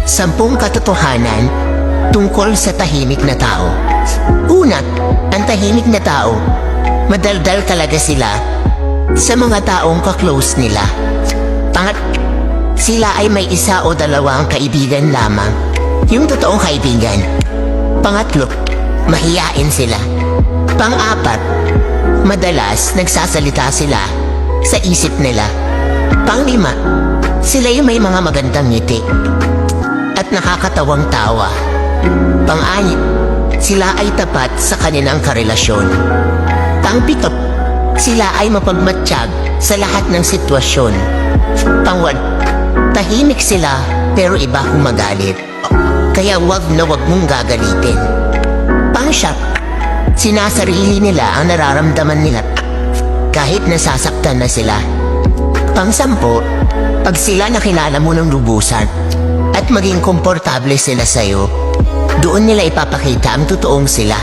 10 katotohanan tungkol sa tahimik na tao. Una, ang tahimik na tao, madaldal talaga sila sa mga taong ka-close nila. Sila ay may 1 o 2 kaibigan lamang, yung totoong kaibigan. Pangatlo, mahiyain sila. Pang-4, madalas nagsasalita sila sa isip nila. Pang-5, sila yung may mga magandang ngiti at nakakatawang tawa. Pang-6, sila ay tapat sa kanilang karelasyon. Pang-7, sila ay mapagmatsyag sa lahat ng sitwasyon. Pang-8, tahimik sila pero iba kung magalit. Kaya wag na wag mong gagalitin. Pang-7, sinasarili nila ang nararamdaman nila kahit nasasaktan na sila. Pang-10, pag sila nakilala mo ng lubusan at maging komportable sila sa'yo, doon nila ipapakita ang totoong sila.